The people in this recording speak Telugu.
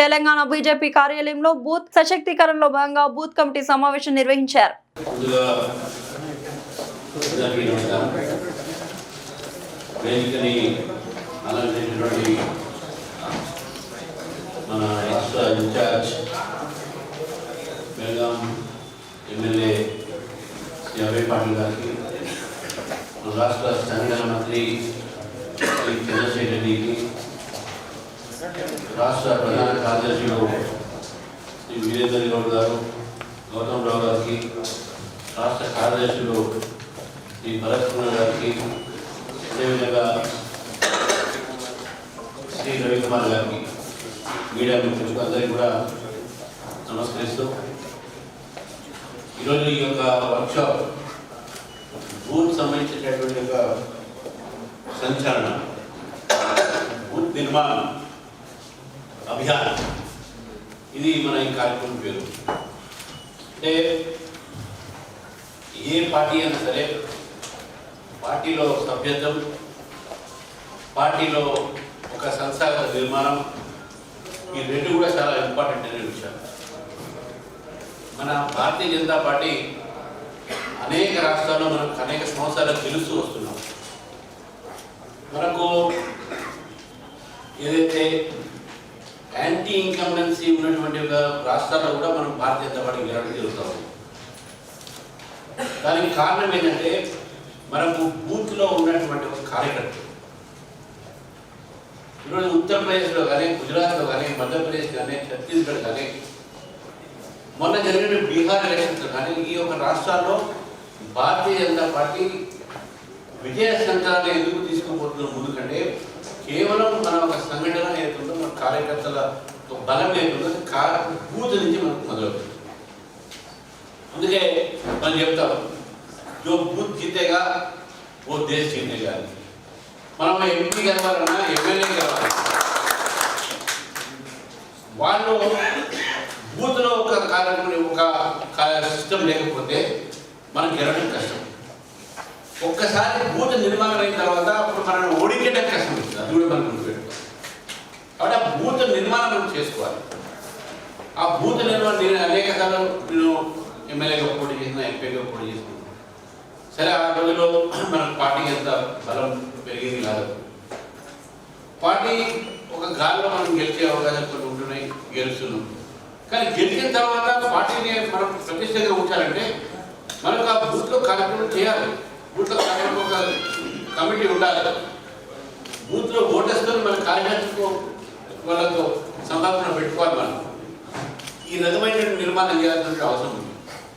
తెలంగాణ బీజేపీ కార్యాలయంలో బూత్ సశక్తీకరణలో భాగంగా బూత్ కమిటీ సమావేశం నిర్వహించారు. మన extra incharge Belgaum MLA Shri Abhay Patil గారికి, మన రాష్ట్ర సంఘటన మంత్రి శ్రీ చంద్రశేఖర్ రెడ్డికి, రాష్ట్ర ప్రధాన కార్యదర్శులు శ్రీ వీరేంద్ర గౌడ్ గారు, గౌతమ్ రావు గారికి, రాష్ట్ర కార్యదర్శులు శ్రీ భరత్ కుమార్ గారికి, అదేవిధంగా శ్రీ రవికుమార్ గారికి, మీడియా మిత్రులకు అందరికీ కూడా నమస్కరిస్తూ, ఈరోజు ఈ యొక్క వర్క్షాప్ బూత్ సంబంధించినటువంటి యొక్క సంచలన బూత్ నిర్మాణం అభియాన్, ఇది మన ఈ కార్యక్రమం పేరు. అంటే ఏ పార్టీ అయినా సరే పార్టీలో సభ్యత్వం, పార్టీలో ఒక సంస్థాగత నిర్మాణం, ఈ రెండు కూడా చాలా ఇంపార్టెంట్ అనే విషయాలు. మన భారతీయ జనతా పార్టీ అనేక రాష్ట్రాల్లో మనకు అనేక సంవత్సరాలు తెలుస్తూ వస్తున్నాం. మనకు ఏదైతే యాంటీ ఇన్కంబెన్సీ ఉన్నటువంటి ఒక రాష్ట్రాల్లో కూడా మనం భారతీయ జనతా పార్టీ గెలవడం జరుగుతాం. దానికి కారణం ఏంటంటే మనకు బూత్లో ఉన్నటువంటి ఒక కార్యకర్త. ఈరోజు ఉత్తరప్రదేశ్లో కానీ, గుజరాత్లో కానీ, మధ్యప్రదేశ్ కానీ, ఛత్తీస్గఢ్ కానీ, మొన్న జరిగిన బీహార్ ఎలక్షన్స్ కానీ, ఈ యొక్క రాష్ట్రాల్లో భారతీయ జనతా పార్టీ విజయ సంకల్పాన్ని ఎందుకు తీసుకుపోతున్నాం ముందుకంటే కేవలం మన ఒక సంఘటన ఏతుందో, మన కార్యకర్తల బలం ఏతుందో బూత్ నుంచి మనకు మొదలవుతుంది. అందుకే మనం చెప్తాం, జో బూత్ జీతేగా ఓ దేశ్ జీతేగా. మనం ఎంపీ గెలవాలన్నా, ఎమ్మెల్యే గెలవాలి, వాళ్ళు బూత్లో ఒక కార్యక్రమం, ఒక సిస్టమ్ లేకపోతే మనం గెలవడం కష్టం. ఒక్కసారి బూత్ నిర్మాణం అయిన తర్వాత అప్పుడు మనం ఓడించడం కష్టం అవుతుంది. అది కూడా మనం గుర్తుపెట్టుకోవాలి. కాబట్టి ఆ బూత్ నిర్మాణం మనం చేసుకోవాలి. ఆ బూత్ నిర్మాణం నేను అనేక సార్లు నేను ఎమ్మెల్యేగా పోటీ చేసిన, ఎంపీగా పోటీ చేసిన. సరే, ఆ రోజుల్లో మన పార్టీ ఎంత బలం పెరిగింది కాదు. పార్టీ ఒక గాలిలో మనం గెలిచే అవకాశాలు కొన్ని ఉంటున్నాయి, గెలుస్తున్నాం. కానీ గెలిచిన తర్వాత పార్టీని మనం ప్రతిష్టంగా ఉంచాలంటే మనకు ఆ బూత్లో కార్యక్రమం చేయాలి. బూత్లో కార్యక్రమం ఒక కమిటీ ఉండాలి. బూత్లో ఓటర్స్తో మన కార్యకర్తలకు వాళ్ళతో సంభాషణ పెట్టుకోవాలి. మనం ఈ రకమైన నిర్మాణం చేయాల్సిన అవసరం ఉంది.